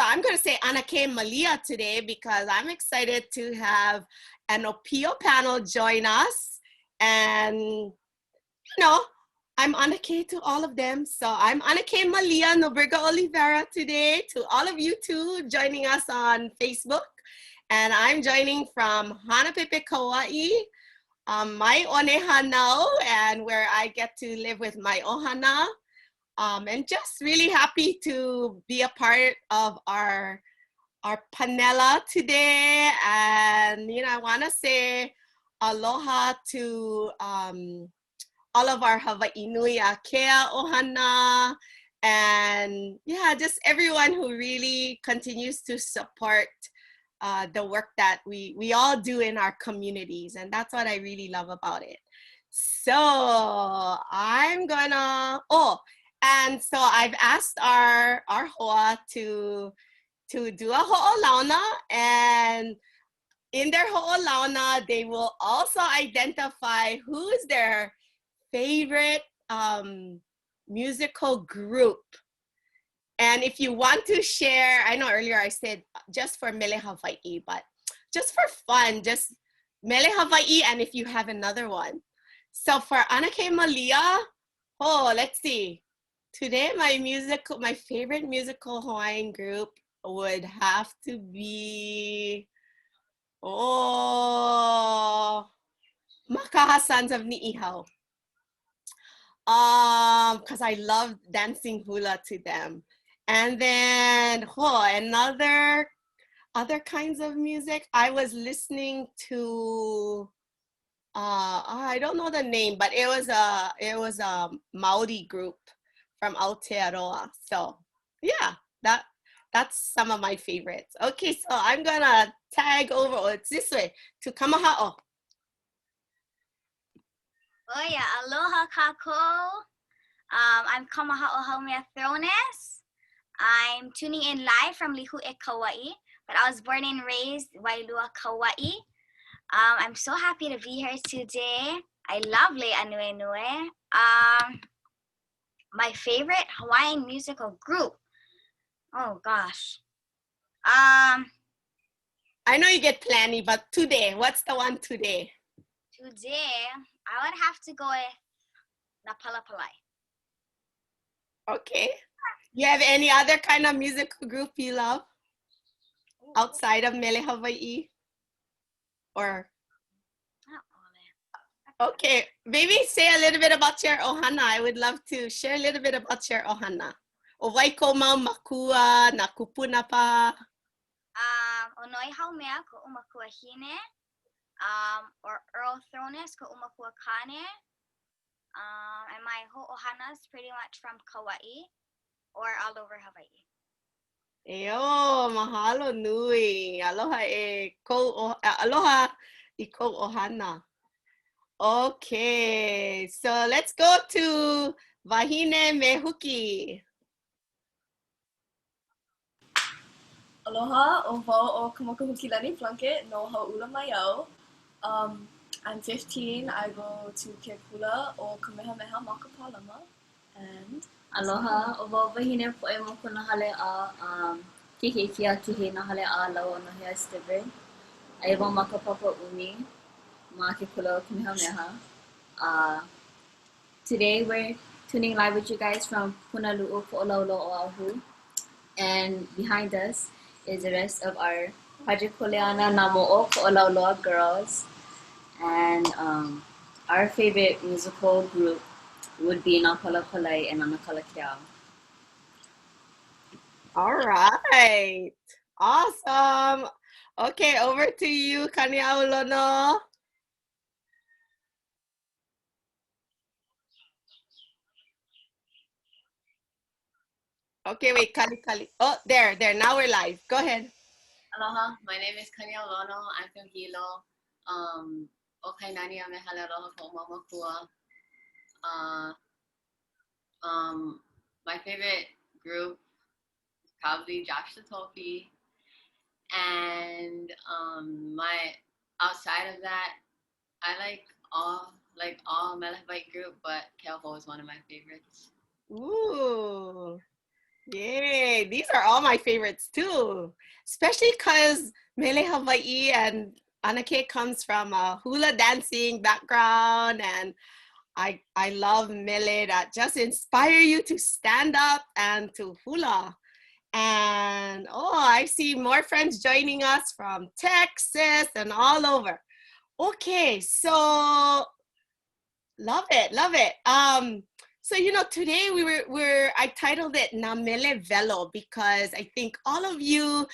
I'm going to say Anake Malia today because I'm excited to have an ʻōpio panel join us. And, you know, I'm Anake to all of them. So I'm Anake Malia Nobriga Oliveira today to all of you too joining us on Facebook. And I'm joining from Hanapepe, Kauai, my one hanau, and where I get to live with my ʻohana. And just really happy to be a part of our panela today. And, you know, I want to say aloha to all of our Hawaii nui a kea ʻohana. And yeah, just everyone who really continues to support the work that we all do in our communities. And that's what I really love about it. So I'm gonna, and so I've asked our hoa to do a ho'olauna, and in their ho'olauna, they will also identify who's their favorite musical group. And if you want to share, I know earlier I said just for Mele Hawaii, but just for fun, just Mele Hawaii, and if you have another one. So for Anake Malia, let's see. Today, my favorite musical Hawaiian group would have to be, Makaha Sons of Ni'ihau. Because I love dancing hula to them. And then, other kinds of music. I was listening to, I don't know the name, but it was a Maori group from Aotearoa. So yeah, that's some of my favorites. Okay, so I'm gonna tag over, it's this way, to Kamahaʻo. Oh yeah, aloha kako. I'm Kamahaʻo Haumea Thronas. I'm tuning in live from Lihue, Kauai, but I was born and raised Wailua, Kauai. I'm so happy to be here today. I love Lei Ānuenue. My favorite Hawaiian musical group. Oh gosh. I know you get plenty, but today, what's the one today? Today, I would have to go with Napalapalai. Okay. You have any other kind of musical group you love outside of Mele Hawaii? Or okay, maybe say a little bit about your ʻohana. I would love to share a little bit about your ʻohana. O waiko mau makua, na kupuna pa. Onoi Haumea ko umakua hine. Or Earl Thronas ko umakua kane. And my whole ʻohana is pretty much from Kauai or all over Hawaii. Eo, mahalo nui. Aloha aloha I kou ʻohana. Okay, so let's go to Wahinepōʻaimoku. Aloha, o wau o Kamakahukilani, Plunkett, no hauʻula mai au. I'm 15. I go to ke hula o Kamehameha Makapalama. And aloha, o wau Wahinepōʻaimoku Nahale-a, kihi kia kihi Nahale-a lau no hea stibe. Ai wau makapapa umi, ma ke kula o Kamehameha. Today we're tuning live with you guys from Punalu'u Po'olaulo Oahu. And behind us is the rest of our Pajakoleana Namo'o Po'olauloa girls. And our favorite musical group would be Napalapalai and Anakalakeao. All right, awesome. Okay, over to you, Kaniaulono. Okay, wait, Kali. Oh, there. Now we're live. Go ahead. Aloha, my name is Kaniaulono. I'm from Hilo. Okainani a mehale aloha ko mamakua. My favorite group is probably Josh the Topi. And my outside of that, I like all Mele Hawaii group, but Keoho is one of my favorites. Ooh. Yay, these are all my favorites too, especially because Mele Hawaii and Anake comes from a hula dancing background, and I love Mele that just inspire you to stand up and to hula. And oh, I see more friends joining us from Texas and all over. Okay, so love it, love it. So today I titled it Na Mele Velo because I think all of you,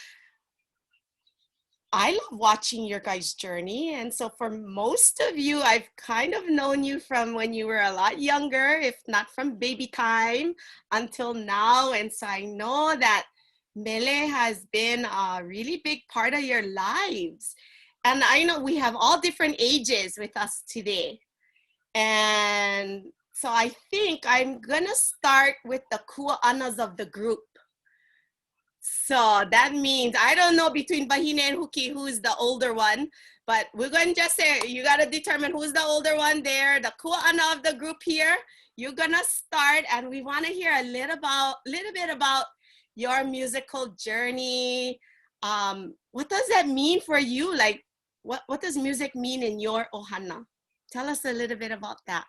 I love watching your guys' journey. And so for most of you, I've kind of known you from when you were a lot younger, if not from baby time until now. And so I know that Mele has been a really big part of your lives. And I know we have all different ages with us today. And so I think I'm gonna start with the kua'anas of the group. So that means, I don't know between Bahine and Huki who's the older one, but we're going to just say, you got to determine who's the older one there, the kua'ana of the group here. You're going to start, and we want to hear a little bit about your musical journey. What does that mean for you? Like, what does music mean in your ʻohana? Tell us a little bit about that.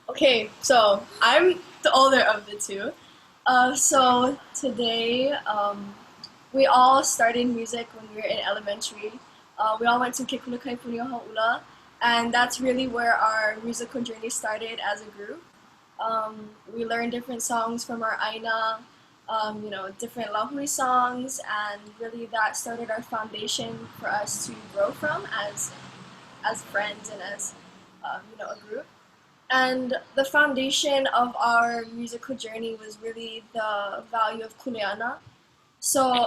Okay, so I'm the older of the two. So today, we all started music when we were in elementary. We all went to Kekula Kaipuni Ha'ula, and that's really where our musical journey started as a group. We learned different songs from our ʻāina, different lahui songs, and really that started our foundation for us to grow from as friends and as a group. And the foundation of our musical journey was really the value of kuleana. So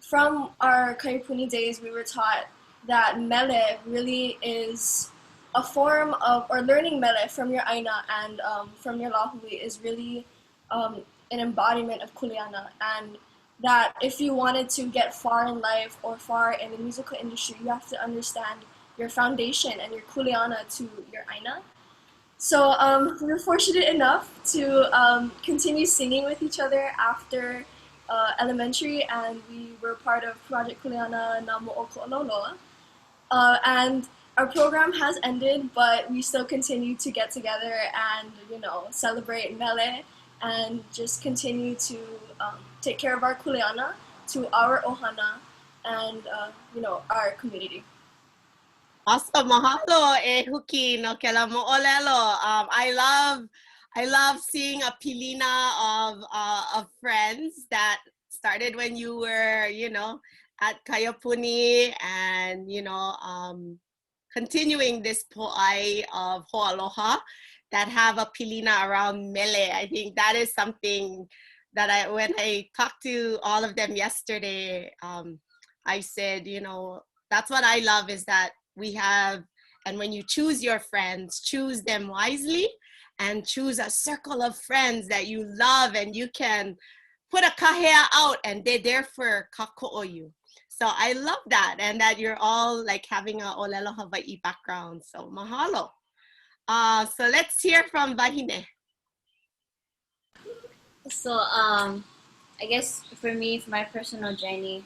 from our kaipuni days, we were taught that mele really is a form of, or learning mele from your ʻāina and from your lahui is really an embodiment of kuleana. And that if you wanted to get far in life or far in the musical industry, you have to understand your foundation and your kuleana to your ʻāina. So we were fortunate enough to continue singing with each other after elementary, and we were part of Project Kuleana na moʻolelo. And our program has ended, but we still continue to get together and celebrate Mele and just continue to take care of our kuleana, to our ʻohana, and our community. Awesome, mahalo Huki no ke la moʻolelo. I love seeing a pilina of friends that started when you were at Kaiapuni, and continuing this poʻai of hoʻaloha that have a pilina around Mele. I think that is something that when I talked to all of them yesterday, I said, that's what I love, is that we have, and when you choose your friends, choose them wisely and choose a circle of friends that you love, and you can put a kahea out and they're there for kako'o you. So I love that, and that you're all like having a ʻōlelo Hawaii background. So mahalo. So let's hear from Wahine. So I guess for me, for my personal journey,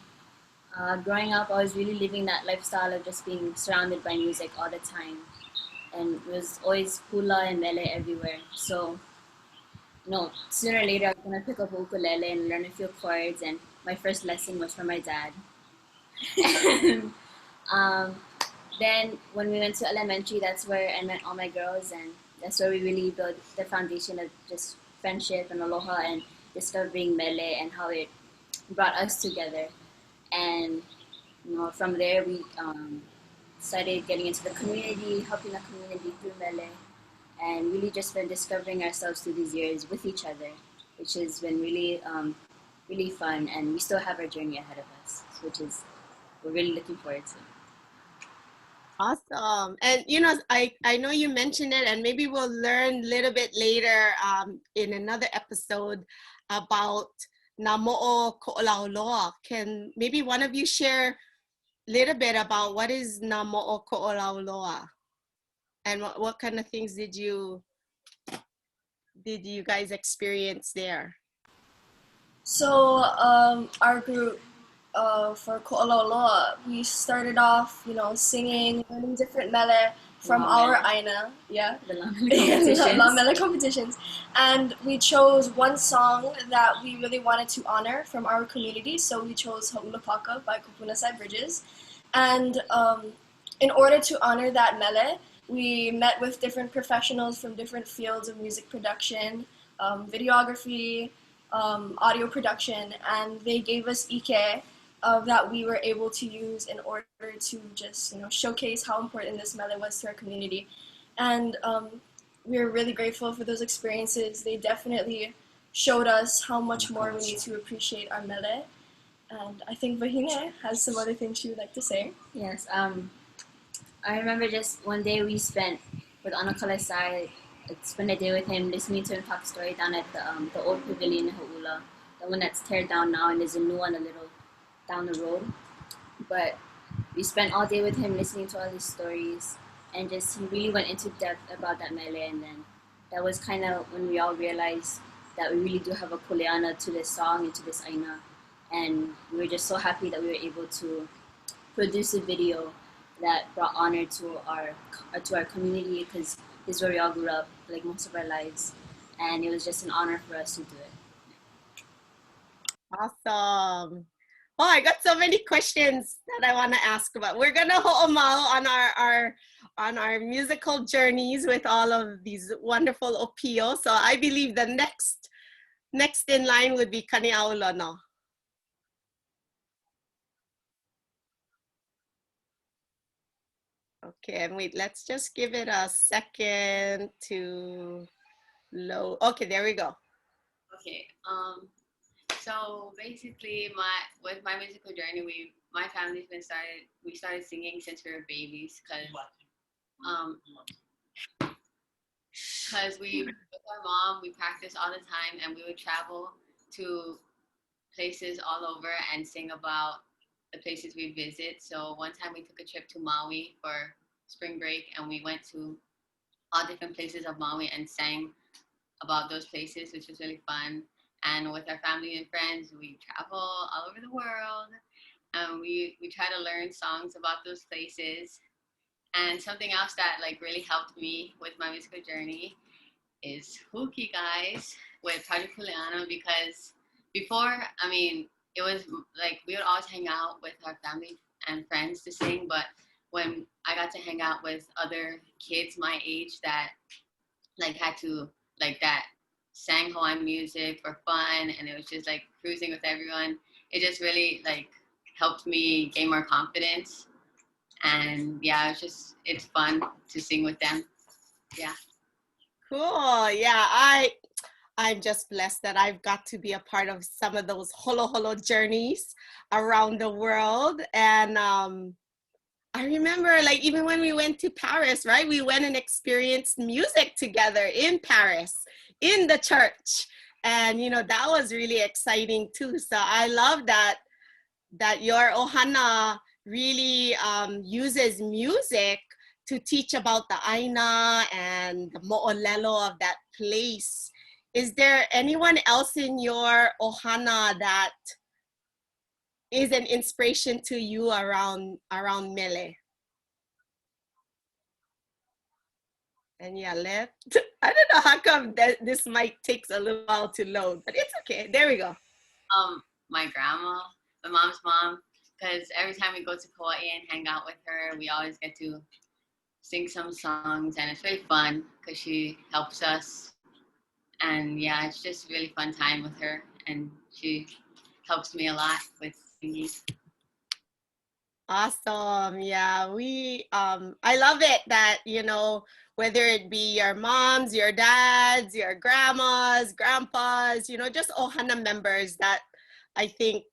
growing up, I was really living that lifestyle of just being surrounded by music all the time. And it was always hula and mele everywhere. So, sooner or later I was going to pick up ukulele and learn a few chords. And my first lesson was from my dad. And then when we went to elementary, that's where I met all my girls. And that's where we really built the foundation of just friendship and aloha and discovering mele and how it brought us together. And from there we started getting into the community, helping the community through Mele, and really just been discovering ourselves through these years with each other, which has been really really fun. And we still have our journey ahead of us, which is we're really looking forward to. Awesome. And I know you mentioned it, and maybe we'll learn a little bit later in another episode about na mo'o ko'olauloa. Can maybe one of you share a little bit about what is na mo'o ko'olauloa, and what kind of things did you did you guys experience there? So our group for Ko'ololoa, we started off, singing, learning different mele from our ʻāina, The La mele competitions, and we chose one song that we really wanted to honor from our community. So we chose Ha'ulapaka by Kupunasai Bridges, and in order to honor that mele, we met with different professionals from different fields of music production, videography, audio production, and they gave us ike that we were able to use in order to just showcase how important this mele was to our community. And we are really grateful for those experiences. They definitely showed us how much more we need to appreciate our mele. And I think Wahine has some other things she would like to say. Yes, I remember just one day we spent with Anakalesai, spent a day with him listening to him talk story down at the old pavilion in Ha'ula, the one that's teared down now, and there's a new one a little down the road. But we spent all day with him listening to all his stories, and just he really went into depth about that mele, and then that was kind of when we all realized that we really do have a kuleana to this song and to this ʻāina, and we were just so happy that we were able to produce a video that brought honor to our community, because this is where we all grew up, like most of our lives, and it was just an honor for us to do it. Awesome. Oh, I got so many questions that I want to ask about. We're gonna ho'omau on our musical journeys with all of these wonderful ʻōpio. So I believe the next in line would be Kaniaulono. Okay, and wait, let's just give it a second to load. Okay, there we go. Okay. So basically, with my musical journey, my family's we started singing since we were babies, because with our mom, we practiced all the time, and we would travel to places all over and sing about the places we visit. So one time we took a trip to Maui for spring break, and we went to all different places of Maui and sang about those places, which was really fun. And with our family and friends, we travel all over the world, and we try to learn songs about those places. And something else that really helped me with my musical journey is Huki, guys, with Project Kuleana, because before, it was we would always hang out with our family and friends to sing, but when I got to hang out with other kids my age that had to that sang Hawaiian music for fun, and it was just cruising with everyone, it just really helped me gain more confidence. And yeah, it's fun to sing with them. Yeah. Cool. Yeah, I'm just blessed that I've got to be a part of some of those holo journeys around the world. And I remember even when we went to Paris, right? We went and experienced music together in Paris, in the church. And, that was really exciting too. So I love that your ʻohana really uses music to teach about the ʻāina and the moʻolelo of that place. Is there anyone else in your ʻohana that is an inspiration to you around Mele? And yeah, I don't know how come this mic takes a little while to load, but it's okay. There we go. My grandma, my mom's mom, because every time we go to Kauai and hang out with her, we always get to sing some songs, and it's really fun because she helps us. And yeah, it's just a really fun time with her, and she helps me a lot with singing. Awesome. Yeah, I love it that, whether it be your moms, your dads, your grandmas, grandpas, just ʻohana members that I think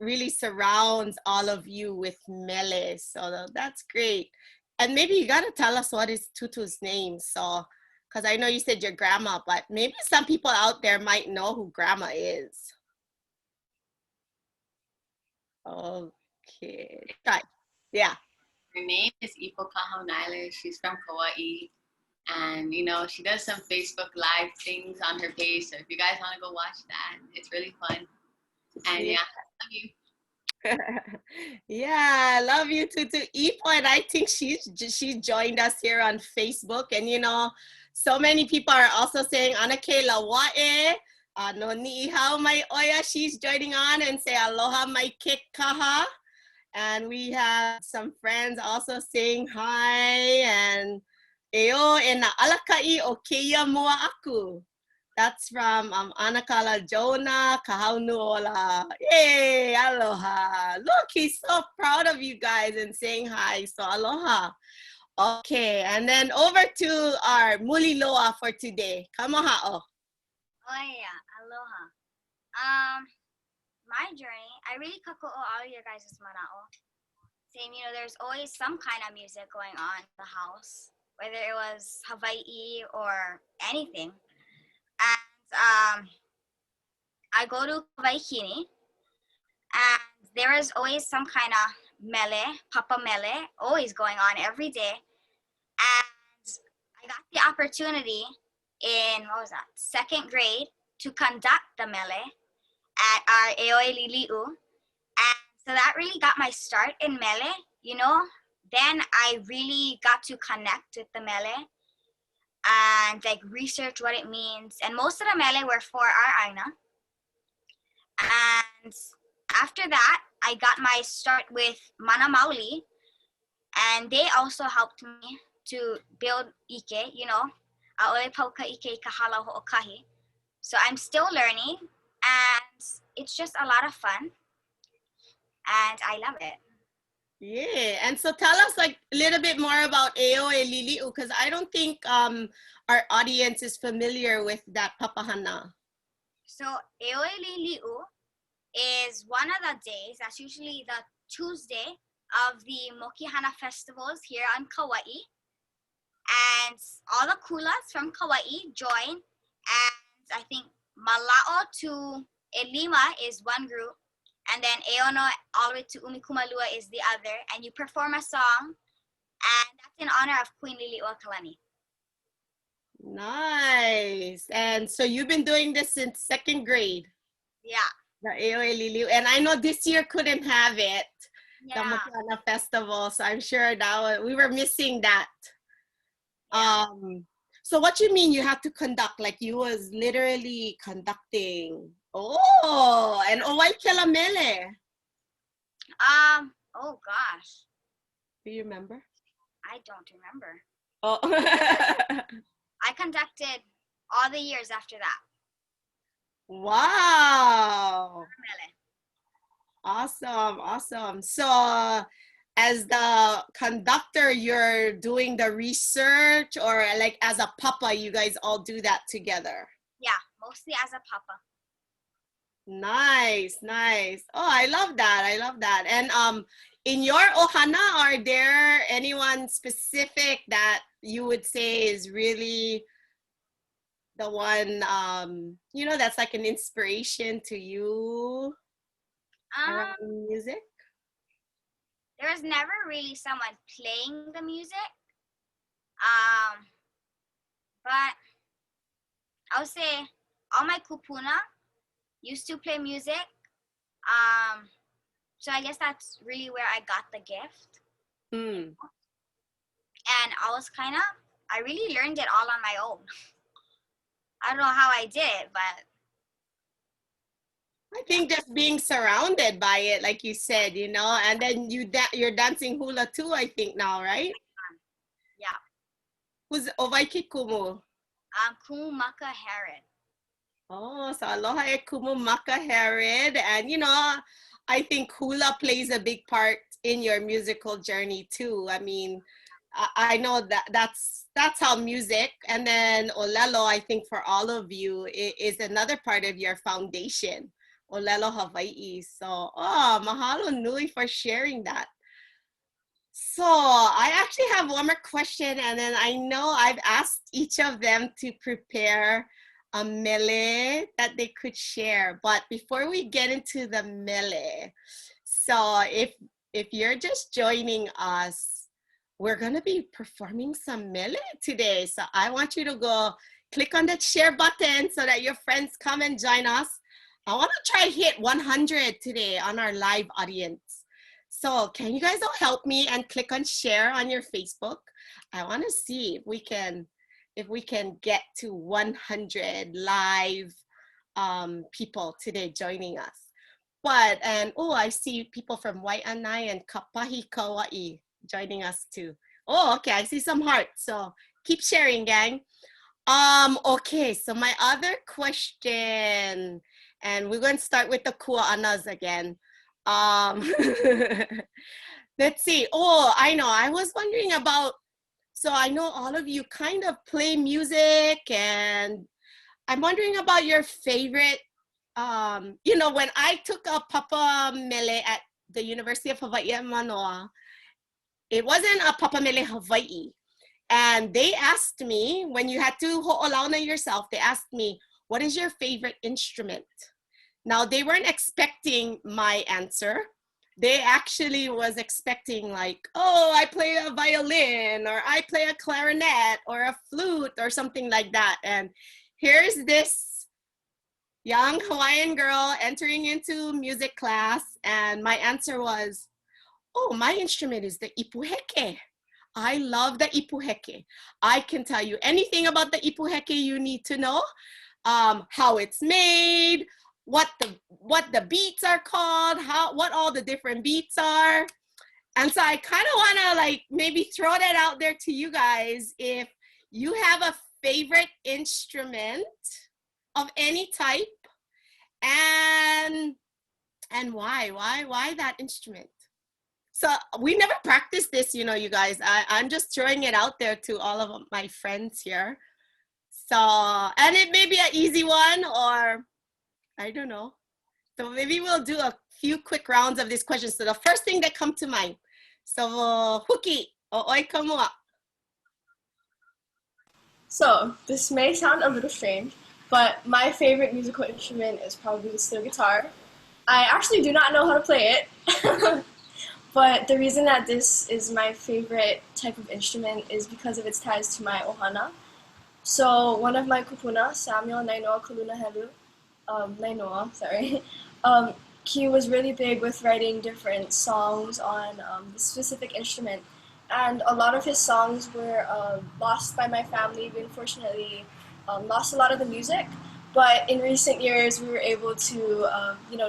really surrounds all of you with Mele. So that's great. And maybe you got to tell us what is Tutu's name. So, because I know you said your grandma, but maybe some people out there might know who grandma is. Okay. Right. Yeah. Her name is Ipo Kahonailer. She's from Kauai, And, you know, she does some Facebook Live things on her page. So if you guys want to go watch that, it's really fun. And yeah, love you. Yeah, love you too, Ipo, and I think she joined us here on Facebook, and you know, so many people are also saying Anake Lawae, no ni hao mai oya, she's joining on, and say aloha mai ke kaha, and we have some friends also saying hi, and eo e na alakai o keia mua aku. That's from Anakala Jonah, Kahaunuola. Yay, aloha. Look, he's so proud of you guys and saying hi. So aloha. Okay, and then over to our muliloa for today. Kamahaʻo. Oh yeah, aloha. My journey, I really kako'o all your guys' mana'o. Same, you know, there's always some kind of music going on in the house, whether it was Hawaii or anything. And I go to Waikini, and there is always some kind of mele, Papa Mele, always going on every day. And I got the opportunity in, what was that, 2nd grade to conduct the mele at our Eoe Lili'u. And so that really got my start in mele, you know. Then I really got to connect with the mele and like research what it means. And most of the mele were for our ʻāina. And after that, I got my start with Mana Maoli, and they also helped me to build ike, you know, ʻaʻole pauka ike ka hala hoʻokahi. So I'm still learning, and it's just a lot of fun, and I love it. Yeah, and so tell us like a little bit more about Eoe Lili'u, because I don't think our audience is familiar with that papahana. So Eoe Lili'u is one of the days, that's usually the Tuesday of the Mokihana festivals here on Kauai. And all the kulas from Kauai join, and I think Mala'o to Elima is one group, and then Eono all the way to Umikumalua is the other, and you perform a song, and that's in honor of Queen Lili'uokalani. Nice. And so you've been doing this since 2nd grade. Yeah. The Eoe Lili'u. And I know this year couldn't have it, the Yeah. Mokihana Festival, so I'm sure that we were missing that. Yeah. So what you mean you have to conduct? Like you was literally conducting. Oh, and Owaikela Mele. Oh gosh. Do you remember? I don't remember. Oh. I conducted all the years after that. Wow. Mele. Awesome, awesome. So as the conductor, you're doing the research, or like as a papa, you guys all do that together? Yeah, mostly as a papa. Nice, nice. Oh, I love that. I love that. And in your ʻohana, are there anyone specific that you would say is really the one, you know, that's like an inspiration to you around music? There was never really someone playing the music. But I would say all my kupuna used to play music. So I guess that's really where I got the gift. Mm. And I really learned it all on my own. I don't know how I did it, but I think just being surrounded by it, like you said, you know, and then you're dancing hula too, I think now, right? yeah. Who's Ovaiki Kumu? Kumu Maka Herod. Oh, so aloha e Kumu Maka Herod. And, you know, I think hula plays a big part in your musical journey too. I mean, I know that's how music, and then ʻōlelo, I think for all of you, is another part of your foundation. ʻōlelo Hawaii. So, oh, mahalo nui for sharing that. So I actually have one more question, and then I know I've asked each of them to prepare a mele that they could share. But before we get into the mele, so if you're just joining us, we're gonna be performing some mele today. So I want you to go click on that share button so that your friends come and join us. I want to try hit 100 today on our live audience. So can you guys all help me and click on share on your Facebook? I want to see if we can get to 100 live people today joining us. But, and oh, I see people from Waianae and Kapahi Kauai joining us too. Oh, okay, I see some hearts. So keep sharing, gang. Okay, so my other question, and we're going to start with the kua'anas again. Let's see. Oh, I know. I was wondering about, so I know all of you kind of play music, and I'm wondering about your favorite, you know, when I took a papa mele at the University of Hawaii at Manoa, it wasn't a papa mele Hawaii. And they asked me, when you had to ho'olauna yourself, they asked me, what is your favorite instrument? Now, they weren't expecting my answer. They actually was expecting like, oh, I play a violin, or I play a clarinet, or a flute, or something like that. And here's this young Hawaiian girl entering into music class, and my answer was, oh, my instrument is the ipuheke. I love the ipuheke. I can tell you anything about the ipuheke you need to know, how it's made, what the beats are called, what all the different beats are. And so I kind of want to like maybe throw that out there to you guys. If you have a favorite instrument of any type, and why that instrument? So we never practiced this, you know, you guys. I'm just throwing it out there to all of my friends here. So, and it may be an easy one, or I don't know. So maybe we'll do a few quick rounds of these questions. So the first thing that come to mind. So Huki, o'oi kamua. So this may sound a little strange, but my favorite musical instrument is probably the steel guitar. I actually do not know how to play it. But the reason that this is my favorite type of instrument is because of its ties to my ʻohana. So one of my kupuna, Samuel Nainoa Kalunahelu, he was really big with writing different songs on this specific instrument. And a lot of his songs were lost by my family. We unfortunately lost a lot of the music. But in recent years, we were able to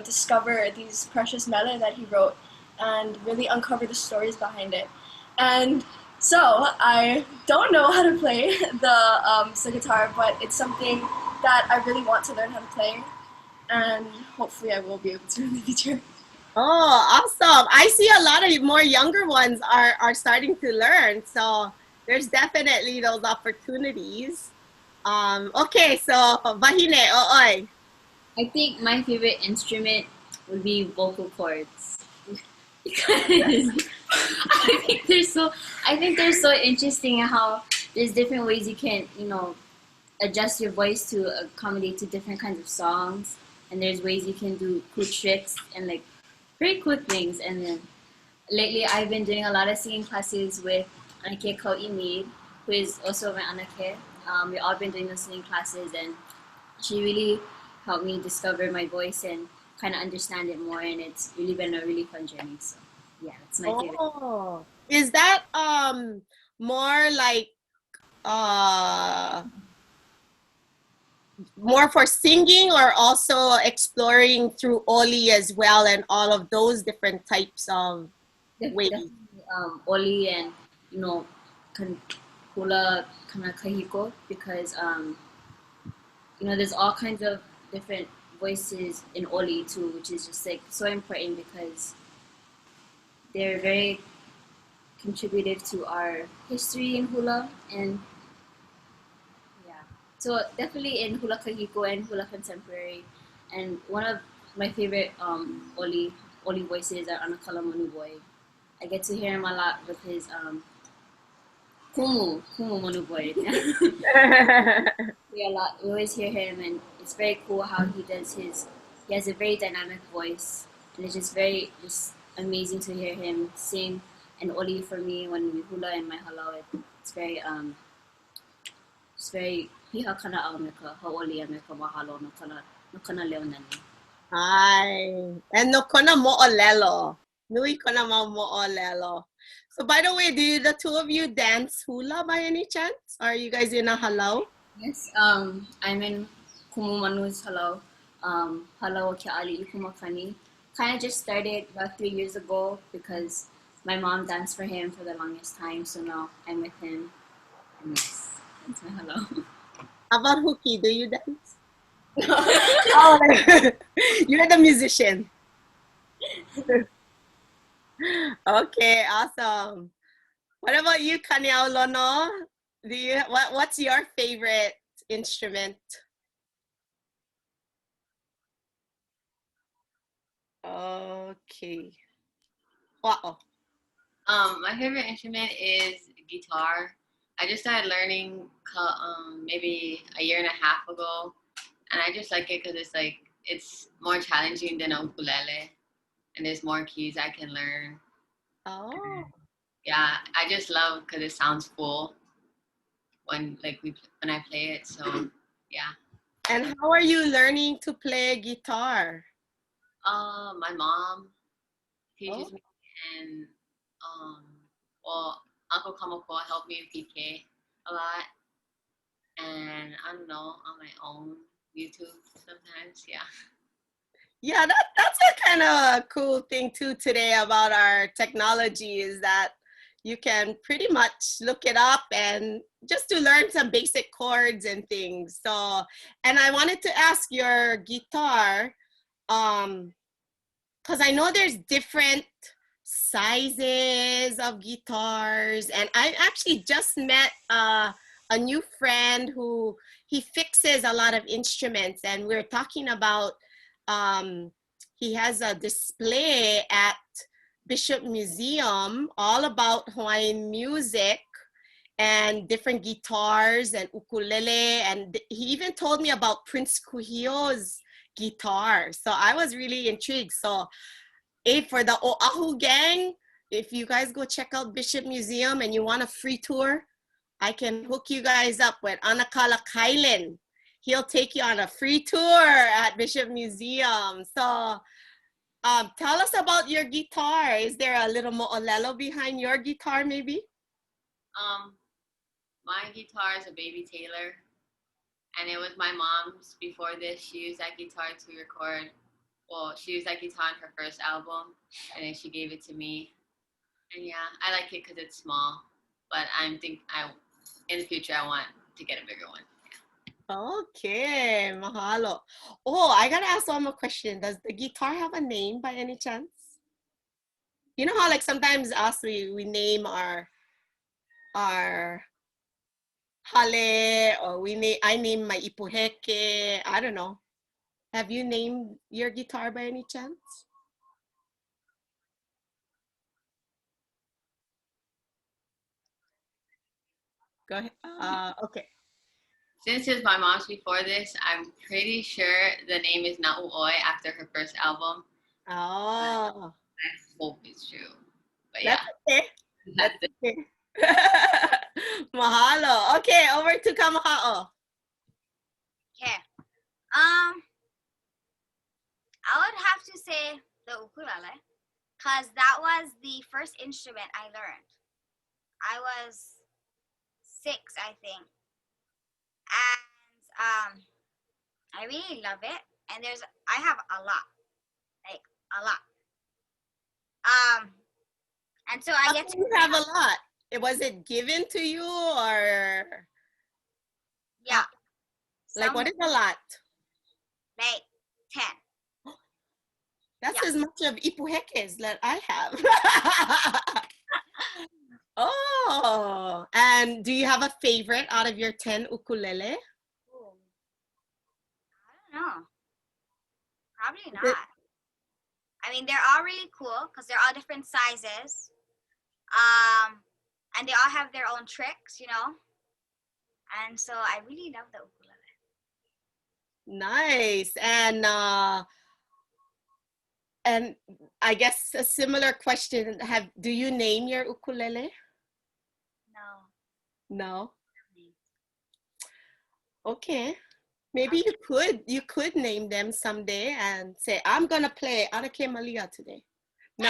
discover these precious mele that he wrote and really uncover the stories behind it. And so I don't know how to play the guitar, but it's something that I really want to learn how to play, and hopefully I will be able to in the future. Oh, awesome. I see a lot of more younger ones are starting to learn. So there's definitely those opportunities. Okay, so Wahine, o'oi. I think my favorite instrument would be vocal cords. Because I think they're so interesting how there's different ways you can, adjust your voice to accommodate to different kinds of songs, and there's ways you can do cool tricks and like very cool things. And then lately I've been doing a lot of singing classes with Anake Kau'i, who is also my Anake. We've all been doing those singing classes, and she really helped me discover my voice and kind of understand it more, and it's really been a really fun journey. So yeah, that's my favorite. Oh, is that more like more for singing, or also exploring through oli as well, and all of those different types of ways? Oli and hula kana kahiko, because there's all kinds of different voices in oli too, which is just like so important because they're very contributive to our history in hula. And yeah, so definitely in hula kahiko and hula contemporary. And one of my favorite oli voices are Anakala Manuboy. I get to hear him a lot with his kumu Manuboy. We always hear him, and it's very cool how he has a very dynamic voice, and it's just amazing to hear him sing And oli for me, when we hula in my halau, it's very hiha kanaʻo me ka hauʻoli me ka mahalo no kana leo nani. Hi. And no kona moʻolelo. Nui kona mau moʻolelo. So by the way, do the two of you dance hula by any chance? Are you guys in a halau? Yes, I'm in Kumumanu's halau. Halau ke ali ikumakani. Kind of just started about 3 years ago because my mom danced for him for the longest time. So now I'm with him. And yes, that's my halau. How about Huki? Do you dance? Oh, you're the musician. Okay, awesome. What about you, Kaniaulono? What's your favorite instrument? Okay. Wow. My favorite instrument is guitar. I just started learning maybe a year and a half ago, and I just like it because it's more challenging than a ukulele, and there's more keys I can learn. Oh. Yeah, I just love because it sounds full when I play it. So yeah. And how are you learning to play guitar? My mom teaches me, and well, Uncle Kamakahukilani helped me with PK a lot, and I don't know, on my own YouTube sometimes. Yeah. Yeah, that's a kind of cool thing too today about our technology is that you can pretty much look it up and just to learn some basic chords and things. So, and I wanted to ask your guitar, because I know there's different sizes of guitars, and I actually just met a new friend who he fixes a lot of instruments, and we're talking about he has a display at Bishop Museum all about Hawaiian music and different guitars and ukulele, and he even told me about Prince Kuhio's guitar. So I was really intrigued. So for the Oahu gang, if you guys go check out Bishop Museum and you want a free tour, I can hook you guys up with Anakala Kailan. He'll take you on a free tour at Bishop Museum. So tell us about your guitar. Is there a little mo'olelo behind your guitar maybe? My guitar is a Baby Taylor, and it was my mom's before this. She used that guitar to record. Well, she used that guitar on her first album, and then she gave it to me. And yeah, I like it because it's small, but in the future I want to get a bigger one. Okay, mahalo. Oh, I gotta ask one more question. Does the guitar have a name by any chance? You know how like sometimes we name our hale, or I name my ipuheke. I don't know. Have you named your guitar by any chance? Go ahead. Okay. Since it's my mom's before this, I'm pretty sure the name is Na'u'oi after her first album. Oh. I hope it's true. But yeah. Okay. That's okay. Mahalo. Okay, over to Kamahaʻo. Okay. I would have to say the ukulele, because that was the first instrument I learned. I was 6, I think. And I really love it. And I have a lot. Like a lot. And so I get to have a lot. Was it given to you or? Yeah. Like what is a lot? Like 10. That's as much of ipuhekes that I have. Oh, and do you have a favorite out of your 10 ukulele? Ooh. I don't know. Probably not. I mean, they're all really cool because they're all different sizes. And they all have their own tricks, you know. And so I really love the ukulele. Nice. And And I guess a similar question, do you name your ukulele? No. No. Okay. Maybe you could name them someday and say, I'm gonna play Anake Malia today. No.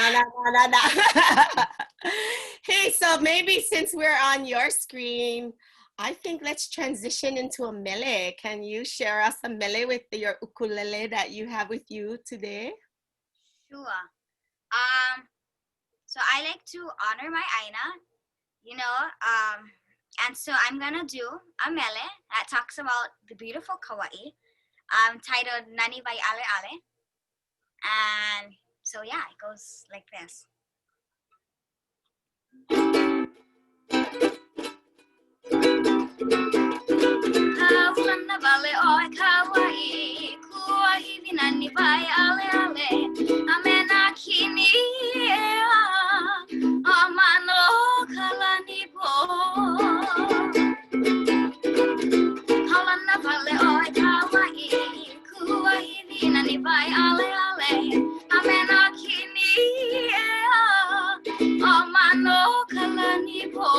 Hey, so maybe since we're on your screen, I think let's transition into a mele. Can you share us a mele with your ukulele that you have with you today? Sure. So I like to honor my ʻāina, you know, and so I'm gonna do a mele that talks about the beautiful Kauai, titled Nani Vai Ale Ale. And so yeah, it goes like this. Kaulana vale oi Kauai, kua hivi nani vai ale ale, amena kini ea, amano kalani po. Kaulana vale oi Kauai, kua hivi nani vai ale ale, amena kini ea, amano kalani po.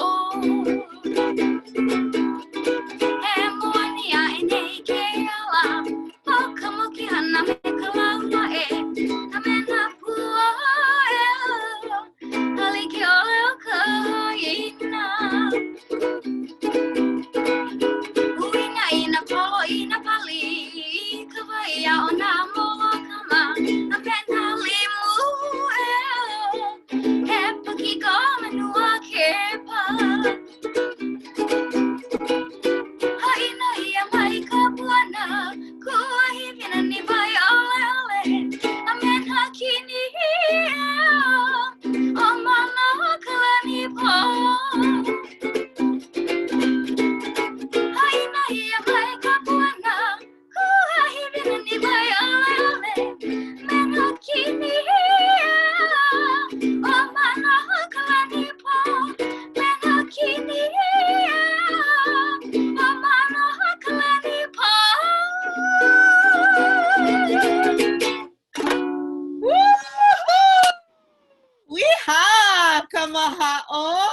Kamahaʻo.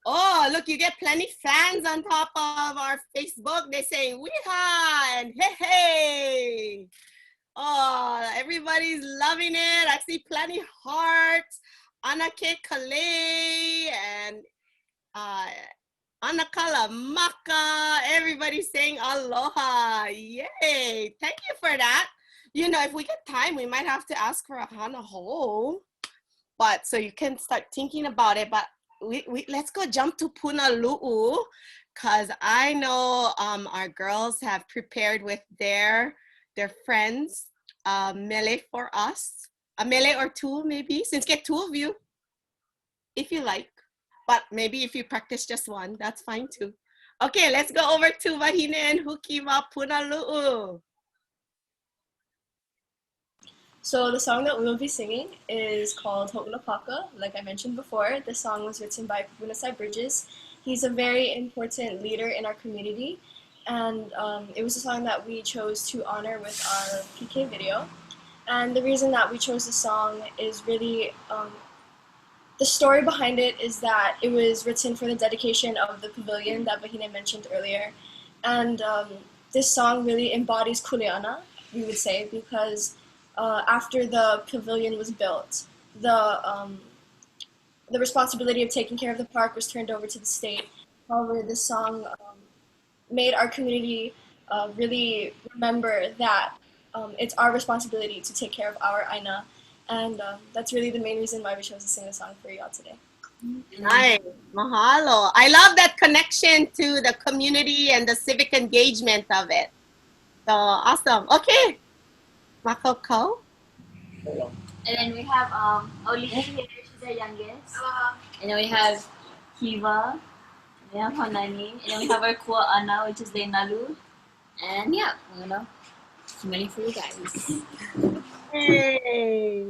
Oh, look, you get plenty fans on top of our Facebook. They're saying "Weeha" and "Hey hey." Oh, everybody's loving it. I see plenty hearts. Anake Kale and Anakala Maka. Everybody's saying aloha. Yay. Thank you for that. You know, if we get time, we might have to ask for a hana ho. But so you can start thinking about it. But let's go jump to Punalu'u, because I know our girls have prepared with their friends mele for us. A mele or two maybe, since get two of you, if you like. But maybe if you practice just one, that's fine too. Okay, let's go over to Wahine and Hukiwa Punalu'u. So the song that we will be singing is called Ho'ulapaka. Like I mentioned before, the song was written by Pupunasai Bridges. He's a very important leader in our community, and it was a song that we chose to honor with our PK video. And the reason that we chose the song is really, the story behind it is that it was written for the dedication of the pavilion that Wahine mentioned earlier. And this song really embodies kuleana, we would say, because after the pavilion was built, the responsibility of taking care of the park was turned over to the state. However, this song made our community really remember that it's our responsibility to take care of our ʻāina, and that's really the main reason why we chose to sing the song for y'all today. Nice, mahalo. I love that connection to the community and the civic engagement of it. So awesome. Okay. Makoko. And then we have Oli here, she's our youngest. And then we have Kiva, we have Hanani, and then we have our Kua Ana, which is Leinalu. And yeah, you know, too many for you guys. Hey.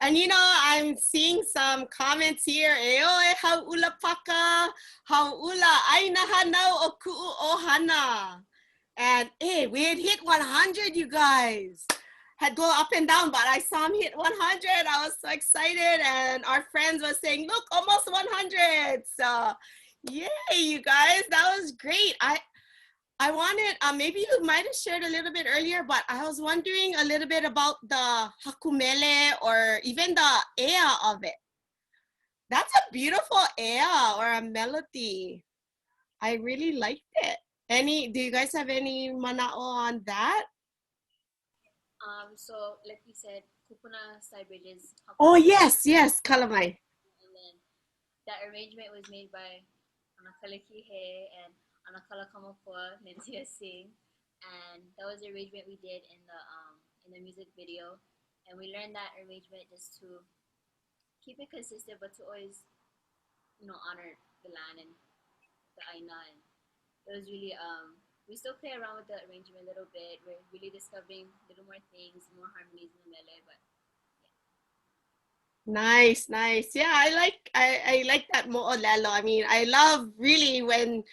And you know, I'm seeing some comments here. Eoe hau'ula paka, hau'ula ʻāina hanau o ku'u ʻohana. And hey, we had hit 100, you guys. Had go up and down, but I saw him hit 100. I was so excited. And our friends were saying, look, almost 100. So yay, you guys, that was great. I wanted, maybe you might have shared a little bit earlier, but I was wondering a little bit about the hakumele or even the ea of it. That's a beautiful ea or a melody. I really liked it. Do you guys have any mana'o on that? So like we said, kupuna side bridges. Oh yes, kalamai. And then that arrangement was made by Anakalekihe and Anakala Kamapoa, Nentia Singh, and that was the arrangement we did in the music video. And we learned that arrangement just to keep it consistent, but to always, honor the land and the ʻāina. And it was really we still play around with the arrangement a little bit. We're really discovering a little more things, more harmonies in the mele, but yeah. Nice. Yeah, I like that moʻolelo. I mean, I love really when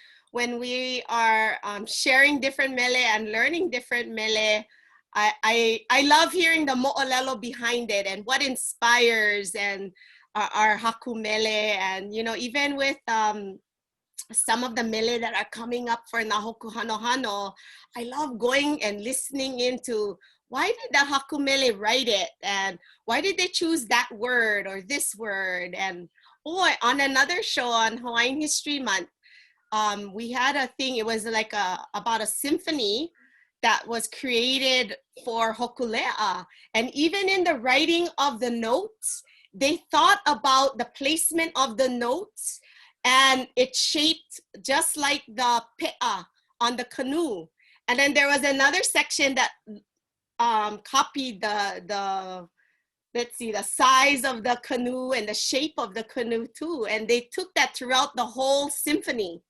we are sharing different mele and learning different mele. I love hearing the moʻolelo behind it and what inspires and our hakumele, and even with some of the mele that are coming up for Nahoku Hanohano, I love going and listening into why did the hakumele write it and why did they choose that word or this word. And on another show on Hawaiian History Month, we had a thing. It was like about a symphony that was created for Hokulea, and even in the writing of the notes, they thought about the placement of the notes. And it shaped just like the pe'a on the canoe. And then there was another section that copied the let's see, the size of the canoe and the shape of the canoe too. And they took that throughout the whole symphony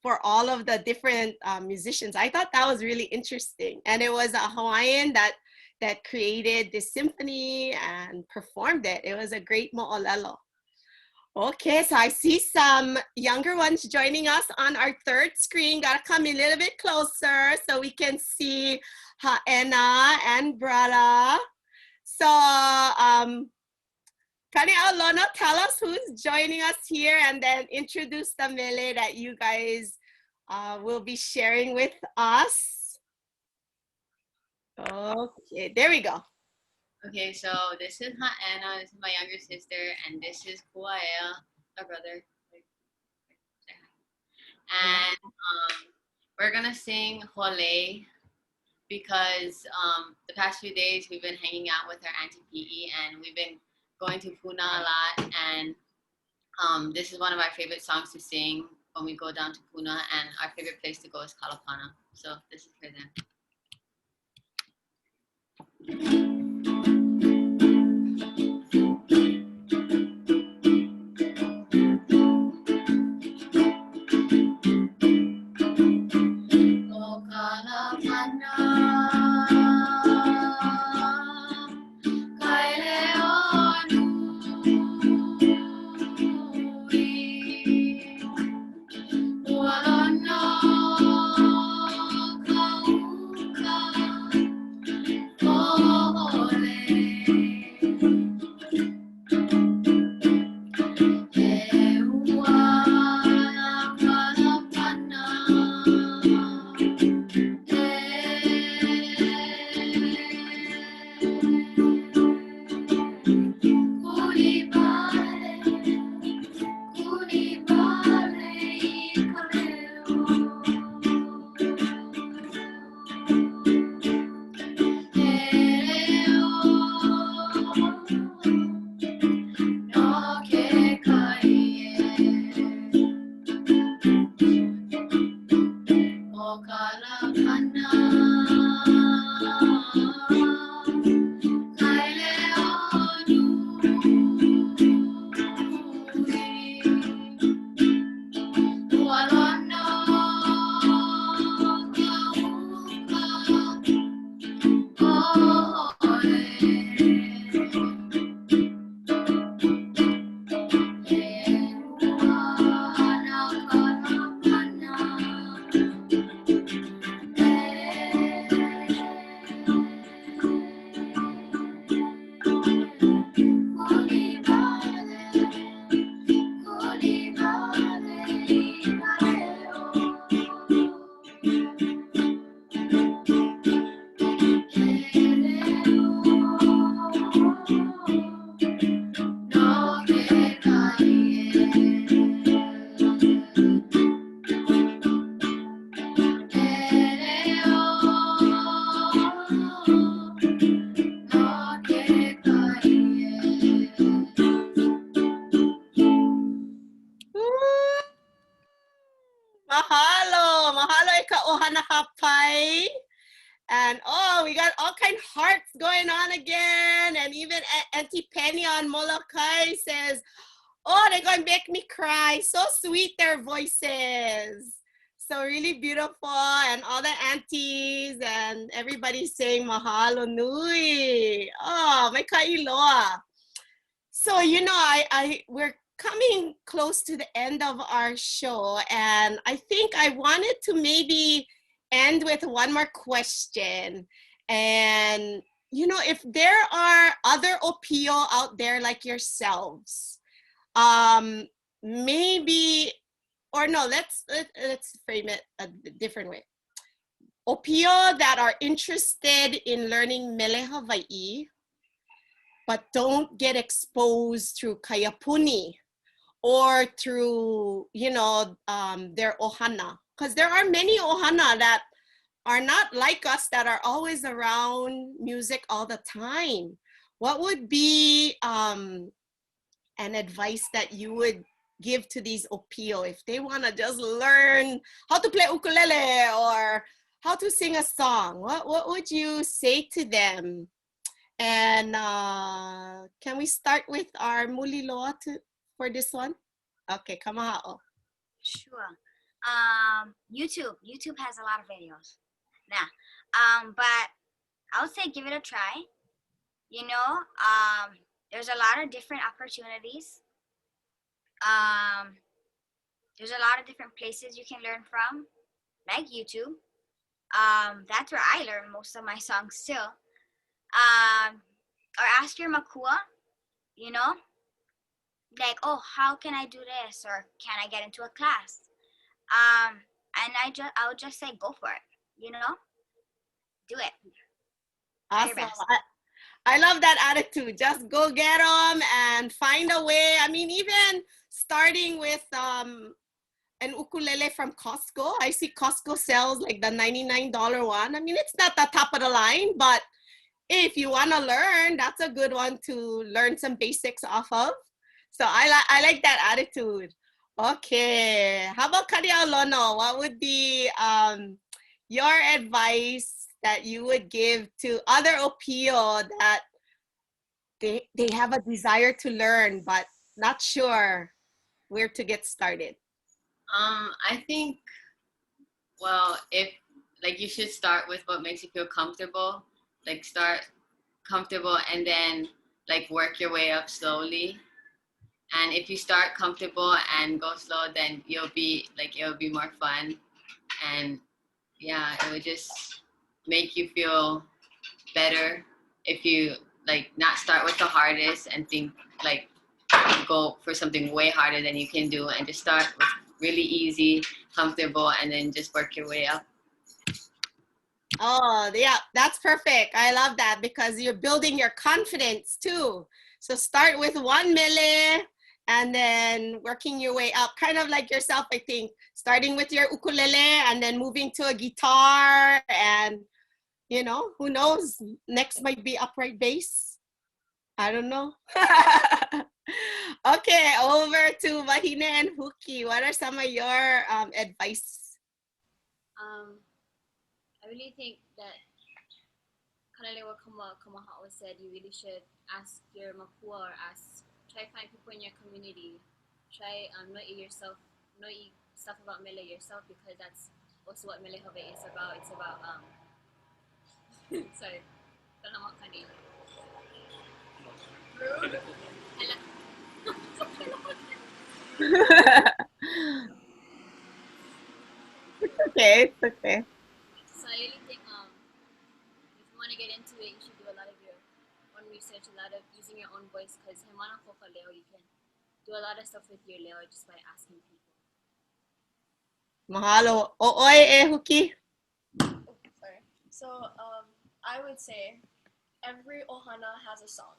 for all of the different musicians. I thought that was really interesting. And it was a Hawaiian that created this symphony and performed it. It was a great moʻolelo. Okay, so I see some younger ones joining us on our third screen. Gotta come a little bit closer so we can see Ha'ena and Brada. So, Kaniaulono, tell us who's joining us here and then introduce the mele that you guys will be sharing with us. Okay, there we go. Okay, so this is Ha'ena, this is my younger sister, and this is Kuaea, our brother. And we're gonna sing Hole because the past few days we've been hanging out with our Auntie PE and we've been going to Puna a lot, and this is one of our favorite songs to sing when we go down to Puna, and our favorite place to go is Kalapana. So this is for them. Hapai. And oh, we got all kind of hearts going on again. And even Auntie Penny on Molokai says, oh, they're going to make me cry. So sweet, their voices. So really beautiful. And all the aunties and everybody saying mahalo nui. Oh, my kailoa. So, you know, we're coming close to the end of our show. And I think I wanted to maybe end with one more question. And, you know, if there are other ʻōpio out there like yourselves, maybe, or no, let's frame it a different way. ʻōpio that are interested in learning Mele Hawaii, but don't get exposed through kayapuni or through, you know, their ʻohana. Because there are many ʻohana that are not like us, that are always around music all the time. What would be an advice that you would give to these ʻōpio if they want to just learn how to play ukulele or how to sing a song, what would you say to them? And can we start with our muli loa for this one? Okay, Kamahaʻo. Sure. YouTube has a lot of videos. Nah. But I would say give it a try. You know, there's a lot of different opportunities. There's a lot of different places you can learn from, like YouTube. That's where I learn most of my songs still. Or ask your makua, you know, like, oh, how can I do this? Or can I get into a class? And I would just say, go for it, you know, do it. Try your Awesome. best. I love that attitude. Just go get them and find a way. I mean, even starting with an ukulele from Costco. I see Costco sells like the $99 one. I mean, it's not the top of the line, but if you want to learn, that's a good one to learn some basics off of. So I like that attitude. Okay, how about Kaniaulono? What would be your advice that you would give to other ʻōpio that they have a desire to learn but not sure where to get started? I think, well, if like you should start with what makes you feel comfortable. Like start comfortable and then like work your way up slowly. And if you start comfortable and go slow, then it'll be more fun. And yeah, it would just make you feel better if you like not start with the hardest and think like go for something way harder than you can do, and just start with really easy, comfortable, and then just work your way up. Oh, yeah, that's perfect. I love that because you're building your confidence too. So start with one mele and then working your way up, kind of like yourself, I think, starting with your ukulele and then moving to a guitar, and you know, who knows, next might be upright bass. I don't know. Okay, over to Wahine and Huki. What are some of your advice? I really think that kind of like what Kamahaʻo said, you really should ask your makua, or try to find people in your community. Try know stuff about Mele yourself, because that's also what Mele Hawaii is about. It's about sorry, kani. It's okay, it's okay. So I really think if you want to get into it, you should do a lot of your own research, a lot of using your own voice, because you can do a lot of stuff with your leo just by asking people. Mahalo. O'oi Huki. Oh, sorry. So I would say every ʻohana has a song.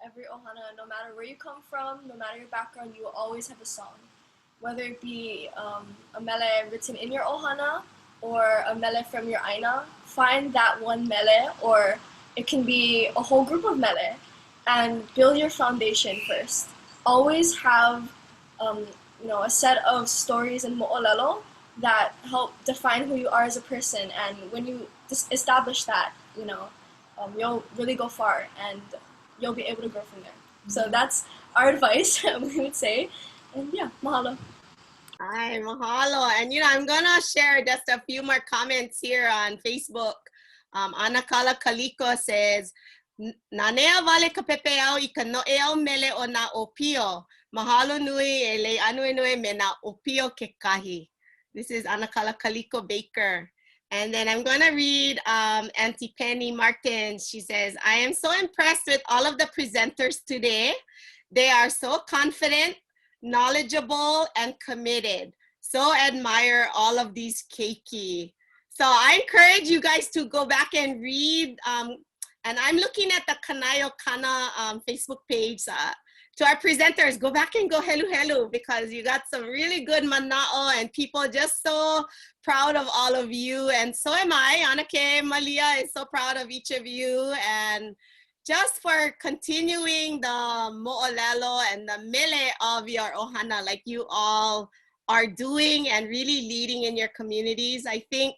Every ʻohana, no matter where you come from, no matter your background, you will always have a song. Whether it be a mele written in your ʻohana or a mele from your ʻāina, find that one mele, or it can be a whole group of mele, and build your foundation first. Always have a set of stories and moʻolelo that help define who you are as a person, and when you establish that, you'll really go far and you'll be able to grow from there. So that's our advice, we would say. And yeah, mahalo. Hi, mahalo. And I'm gonna share just a few more comments here on Facebook. Anakala Kaliko says, Nanea vale ka pepeau I ka noʻeau mele o na ʻōpio. Mahalo nui e Lei Ānuenue me na ʻōpio kekahi. This is Anakala Kaliko Baker. And then I'm going to read Auntie Penny Martin. She says, I am so impressed with all of the presenters today. They are so confident, knowledgeable, and committed. So admire all of these keiki. So I encourage you guys to go back and read. And I'm looking at the Kaniaulono Facebook page. To our presenters, go back and go helu, because you got some really good mana'o and people just so proud of all of you. And so am I. Anake Malia is so proud of each of you, and just for continuing the mo'olelo and the mele of your ʻohana like you all are doing and really leading in your communities. I think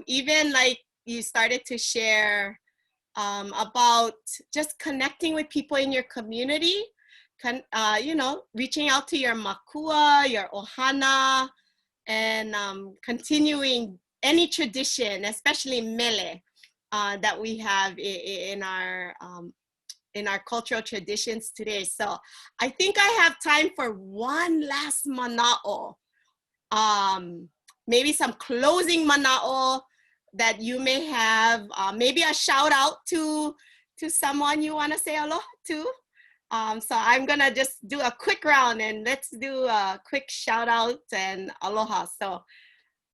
even like you started to share about just connecting with people in your community, you know, reaching out to your makua, your ʻohana, and continuing any tradition, especially mele, that we have in our cultural traditions today. So I think I have time for one last mana'o. Maybe some closing mana'o that you may have, maybe a shout out to someone you want to say aloha to. So I'm gonna just do a quick round and let's do a quick shout out and aloha. So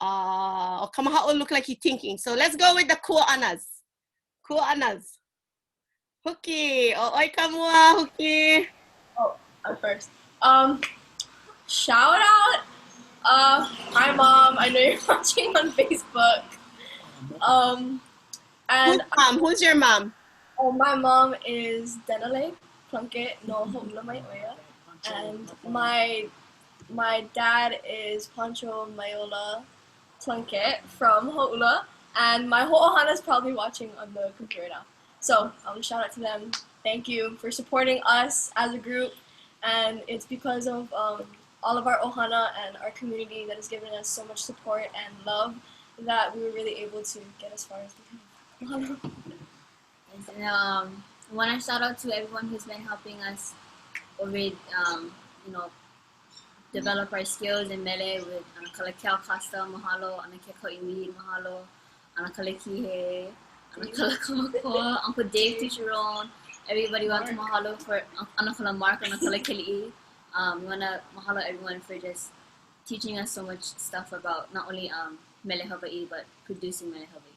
Kamahaʻo look like he's thinking. So let's go with the kuaʻanas. Kuaʻanas. Huki, oi kamua, Huki. Oh, I'm first. Shout out. Hi mom. I know you're watching on Facebook. And Who's your mom? oh, my mom is Denale Plunkett no hula mai oia, and my dad is Pancho Maiola Plunkett from Hula, and my whole ʻohana is probably watching on the computer now. So shout out to them. Thank you for supporting us as a group, and it's because of all of our ʻohana and our community that has given us so much support and love that we were really able to get as far as we can. ʻohana. And I want to shout out to everyone who's been helping us with, you know, develop our skills in mele with Anakala Costa, mahalo, Anakeko Iwi, mahalo, Anakala Kihe, Anakala Kamakoa, Uncle Dave Tucheron, everybody want to mahalo for Anakala Mark, Anakala Kili'i. We want to mahalo everyone for just teaching us so much stuff about not only mele Hawaii, but producing mele Hawaii.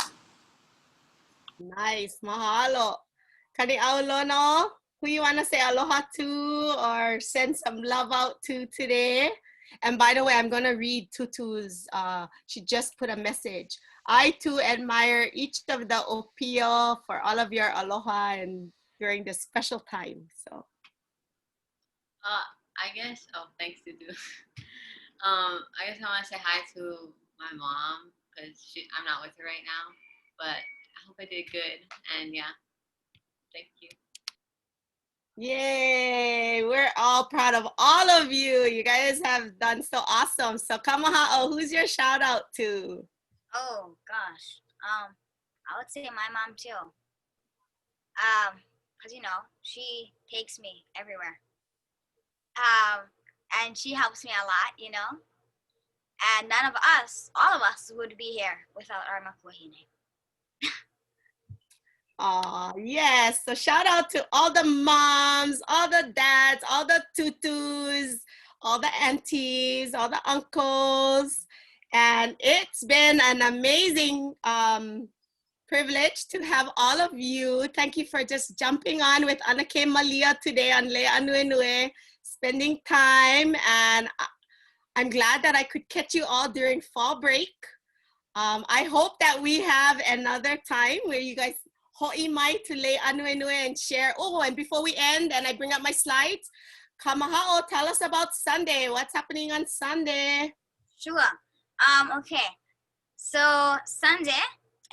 Nice, mahalo. Kaniaulono, who you want to say aloha to or send some love out to today? And by the way, I'm going to read Tutu's, she just put a message. I too admire each of the ʻōpio for all of your aloha and during this special time. So, I guess, thanks to do. I guess I want to say hi to my mom because I'm not with her right now, but I hope I did good. And yeah, thank you. yay, we're all proud of all of you. You guys have done so awesome. So Kamahaʻo, who's your shout out to? Oh gosh, I would say my mom too. Cause you know she takes me everywhere. And she helps me a lot, you know. And none of us, all of us, would be here without our makuahine. Oh, yes. So shout out to all the moms, all the dads, all the tutus, all the aunties, all the uncles. And it's been an amazing privilege to have all of you. Thank you for just jumping on with Anake Malia today on Lei Ānuenue, spending time. And I'm glad that I could catch you all during fall break. I hope that we have another time where you guys ho'i mai to Lei Ānuenue and share. Oh, and before we end and I bring up my slides, Kamahaʻo, tell us about Sunday. What's happening on Sunday? Sure. Okay. So Sunday,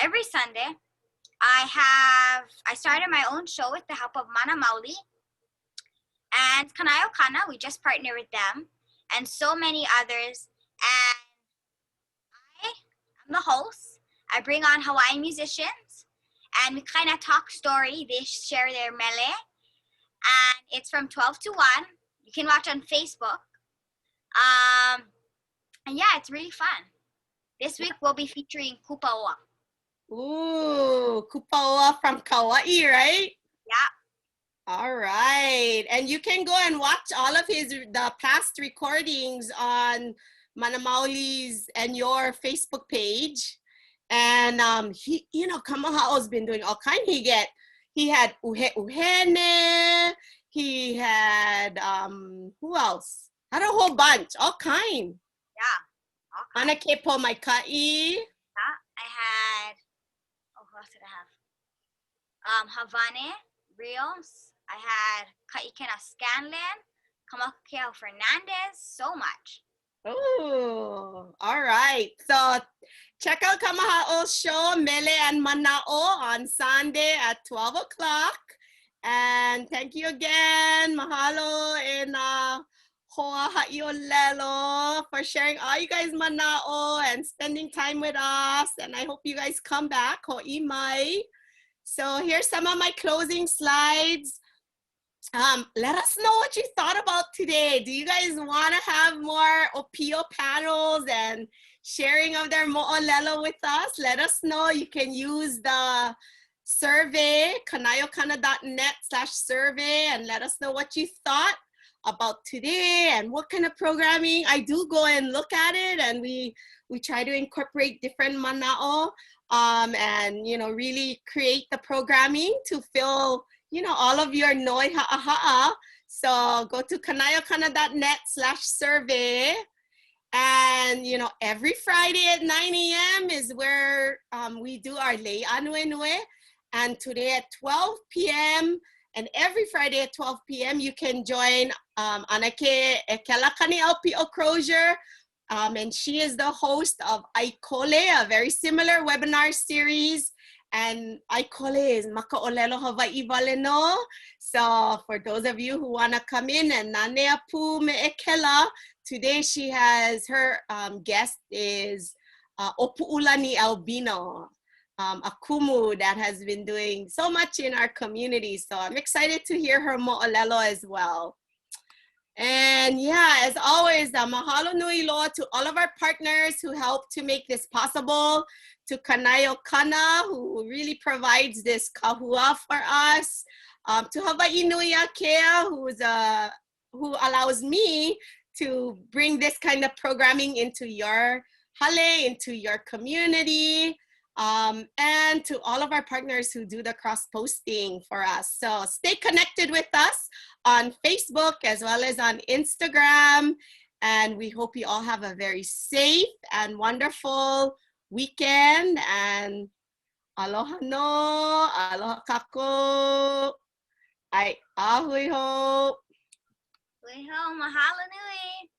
every Sunday, I started my own show with the help of Mana Mauli and Kaniaulono. We just partnered with them and so many others. And I'm the host. I bring on Hawaiian musicians and we kind of talk story. They share their mele. And it's from 12 to 1. You can watch on Facebook. And yeah, it's really fun. This week we'll be featuring Kupaoa. Ooh, Kupaoa from Kauai, right? Yeah. All right. And you can go and watch all of the past recordings on Mana Mauli's and your Facebook page. And he, you know, Kamahaʻo's been doing all kinds. He had uhene. He had who else? Had a whole bunch, all kind. Yeah. Anake po mai kai. Yeah. I had, what else did I have? Havane, Rios. I had Kaikena Scanlan, Kamakahukilani Fernandez, so much. Oh, all right. So check out Kamahaʻo's show, Mele and Mana'o, on Sunday at 12 o'clock. And thank you again, mahalo and hoa ha'iolelo for sharing all you guys mana'o and spending time with us. And I hope you guys come back, ho'i mai. So here's some of my closing slides. Let us know what you thought about today. Do you guys want to have more ʻōpio panels and sharing of their mo'olelo with us? Let us know. You can use the survey, kaniaulono.net/survey, and let us know what you thought about today and what kind of programming. I do go and look at it, and we try to incorporate different mana'o and, you know, really create the programming to fill, you know, all of your noi ha'aha'a. So go to kaniaulono.net/survey. And, you know, every Friday at 9 a.m. is where we do our Lei Ānuenue. And today at 12 p.m. and every Friday at 12 p.m. you can join Anake Ekelakani ʻōpio Crozier. And she is the host of ʻAikole, a very similar webinar series. And ʻAikole is moʻolelo Hawaii Valeno. So for those of you who want to come in and nanea pu me ekela, today she has her guest is Opu'ulani Albino, a kumu that has been doing so much in our community. So I'm excited to hear her mo'olelo as well. And yeah, as always, mahalo nui loa to all of our partners who helped to make this possible, to Kaniaulono, who really provides this kahua for us, to Hawaii Nui Akea, who allows me to bring this kind of programming into your hale, into your community, and to all of our partners who do the cross-posting for us. So stay connected with us on Facebook as well as on Instagram. And we hope you all have a very safe and wonderful weekend. And aloha no, aloha kako, ai ahui ho. Mahalo nui.